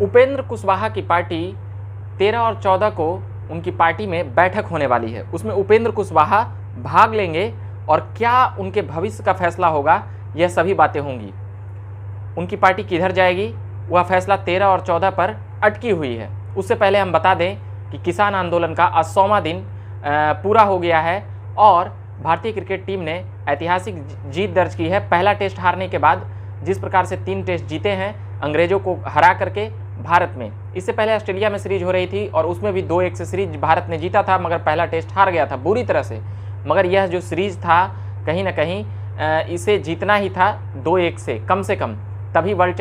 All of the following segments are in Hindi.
उपेंद्र कुशवाहा की पार्टी 13 और 14 को उनकी पार्टी में बैठक होने वाली है। उसमें उपेंद्र कुशवाहा भाग लेंगे और क्या उनके भविष्य का फैसला होगा, यह सभी बातें होंगी। उनकी पार्टी किधर जाएगी, वह फैसला 13 और 14 पर अटकी हुई है। उससे पहले हम बता दें कि किसान आंदोलन का आज 100वां दिन पूरा हो गया है और भारतीय क्रिकेट टीम ने ऐतिहासिक जीत दर्ज की है। पहला टेस्ट हारने के बाद जिस प्रकार से 3 टेस्ट जीते हैं अंग्रेजों को हरा करके भारत में। इससे पहले ऑस्ट्रेलिया में सीरीज हो रही थी और उसमें भी 2-1 से सीरीज भारत ने जीता था, मगर पहला टेस्ट हार गया था बुरी तरह से। मगर यह जो सीरीज था कहीं ना कहीं इसे जीतना ही था 2-1 से कम, तभी वर्ल्ड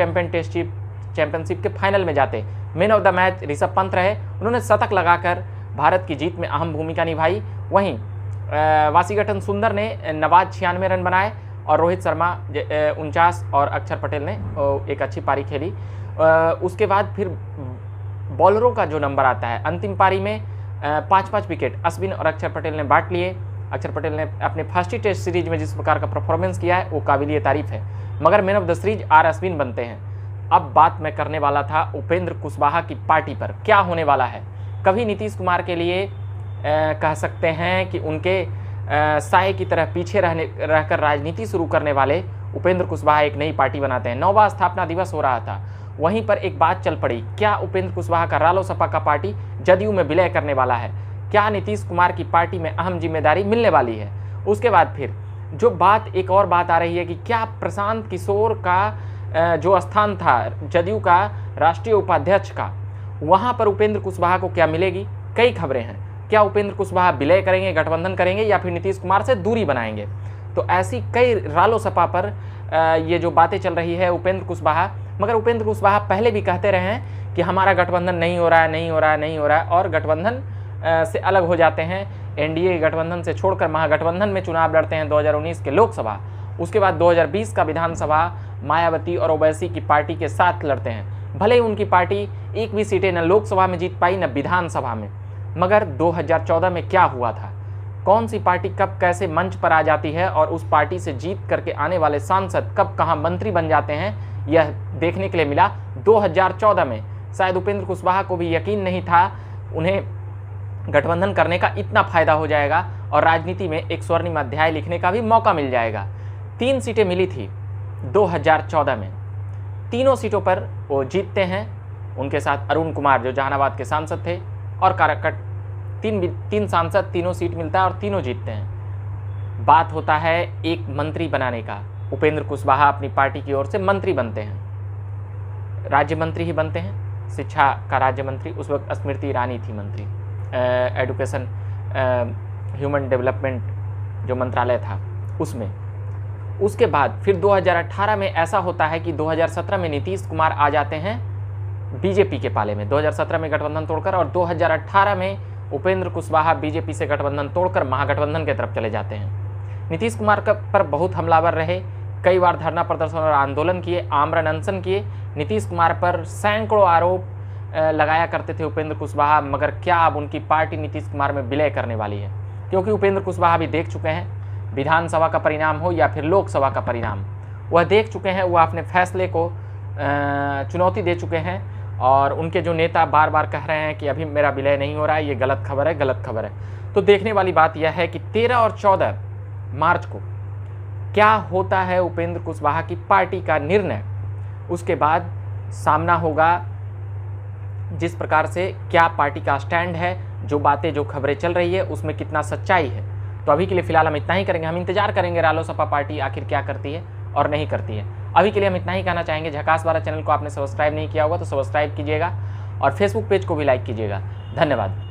चैंपियनशिप के फाइनल में जाते। Man of the match Rishabh Pant रहे, उन्होंने शतक लगाकर भारत की जीत में अहम भूमिका निभाई। वहीं वाशिंगटन सुंदर ने नवाज 96 रन बनाए और रोहित शर्मा 49 और अक्षर पटेल ने एक अच्छी पारी खेली। उसके बाद फिर बॉलरों का जो नंबर आता है, अंतिम पारी में 5-5 विकेट अश्विन और अक्षर पटेल ने बांट लिए। अक्षर पटेल ने अपने फर्स्ट टेस्ट सीरीज में जिस प्रकार का परफॉर्मेंस किया है वो काबिलिए तारीफ है, मगर man of the series R Ashwin बनते हैं। अब बात मैं करने वाला था उपेंद्र कुशवाहा की पार्टी पर क्या होने वाला है। कभी नीतीश कुमार के लिए कह सकते हैं कि उनके साए की तरह पीछे रहकर राजनीति शुरू करने वाले उपेंद्र कुशवाहा एक नई पार्टी बनाते हैं। 9वां स्थापना दिवस हो रहा था, वहीं पर एक बात चल पड़ी, क्या उपेंद्र कुशवाहा का रालोसपा का पार्टी जदयू में विलय करने वाला है, क्या नीतीश कुमार की पार्टी में अहम जिम्मेदारी मिलने वाली है। उसके बाद फिर जो बात एक और बात आ रही है कि क्या प्रशांत किशोर का जो स्थान था जदयू का राष्ट्रीय उपाध्यक्ष का, वहाँ पर उपेंद्र कुशवाहा को क्या मिलेगी। कई खबरें हैं, क्या उपेंद्र कुशवाहा विलय करेंगे, गठबंधन करेंगे या फिर नीतीश कुमार से दूरी बनाएंगे। तो ऐसी कई रालोसपा पर ये जो बातें चल रही है उपेंद्र कुशवाहा, मगर उपेंद्र कुशवाहा पहले भी कहते रहे हैं कि हमारा गठबंधन नहीं हो रहा है और गठबंधन से अलग हो जाते हैं। एनडीए गठबंधन से छोड़कर महागठबंधन में चुनाव लड़ते हैं 2019 के लोकसभा, उसके बाद 2020 का विधानसभा मायावती और ओवैसी की पार्टी के साथ लड़ते हैं। भले ही उनकी पार्टी एक भी सीटें न लोकसभा में जीत पाई न विधानसभा में, मगर 2014 में क्या हुआ था, कौन सी पार्टी कब कैसे मंच पर आ जाती है और उस पार्टी से जीत करके आने वाले सांसद कब कहाँ मंत्री बन जाते हैं, यह देखने के लिए मिला 2014 में। शायद उपेंद्र कुशवाहा को भी यकीन नहीं था उन्हें गठबंधन करने का इतना फायदा हो जाएगा और राजनीति में एक स्वर्णिम अध्याय लिखने का भी मौका मिल जाएगा। 3 सीटें मिली थी 2014 में, तीनों सीटों पर वो जीतते हैं। उनके साथ अरुण कुमार जो जहानाबाद के सांसद थे और काराकट, तीन सांसद, तीनों सीट मिलता है और तीनों जीतते हैं। बात होता है एक मंत्री बनाने का, उपेंद्र कुशवाहा अपनी पार्टी की ओर से मंत्री बनते हैं, राज्य मंत्री ही बनते हैं, शिक्षा का राज्य मंत्री, उस वक्त स्मृति ईरानी थी मंत्री, एडुकेशन ह्यूमन डेवलपमेंट जो मंत्रालय था उसमें। उसके बाद फिर 2018 में ऐसा होता है कि 2017 में नीतीश कुमार आ जाते हैं बीजेपी के पाले में, 2017 में गठबंधन तोड़कर, और 2018 में उपेंद्र कुशवाहा बीजेपी से गठबंधन तोड़कर महागठबंधन की तरफ चले जाते हैं। नीतीश कुमार पर बहुत हमलावर रहे, कई बार धरना प्रदर्शन और आंदोलन किए, आमरण अनशन किए। नीतीश कुमार पर सैकड़ों आरोप लगाया करते थे उपेंद्र कुशवाहा, मगर क्या अब उनकी पार्टी नीतीश कुमार में विलय करने वाली है, क्योंकि उपेंद्र कुशवाहा भी देख चुके हैं, विधानसभा का परिणाम हो या फिर लोकसभा का परिणाम, वह देख चुके हैं, वह अपने फैसले को चुनौती दे चुके हैं। और उनके जो नेता बार बार कह रहे हैं कि अभी मेरा विलय नहीं हो रहा है, ये गलत खबर है। तो देखने वाली बात यह है कि 13 और 14 मार्च को क्या होता है उपेंद्र कुशवाहा की पार्टी का निर्णय। उसके बाद सामना होगा जिस प्रकार से क्या पार्टी का स्टैंड है, जो बातें जो खबरें चल रही है उसमें कितना सच्चाई है। तो अभी के लिए फिलहाल हम इतना ही करेंगे, हम इंतजार करेंगे रालोसपा पार्टी आखिर क्या करती है और नहीं करती है। अभी के लिए हम इतना ही कहना चाहेंगे। झकास 12 चैनल को आपने सब्सक्राइब नहीं किया होगा तो सब्सक्राइब कीजिएगा और फेसबुक पेज को भी लाइक कीजिएगा। धन्यवाद।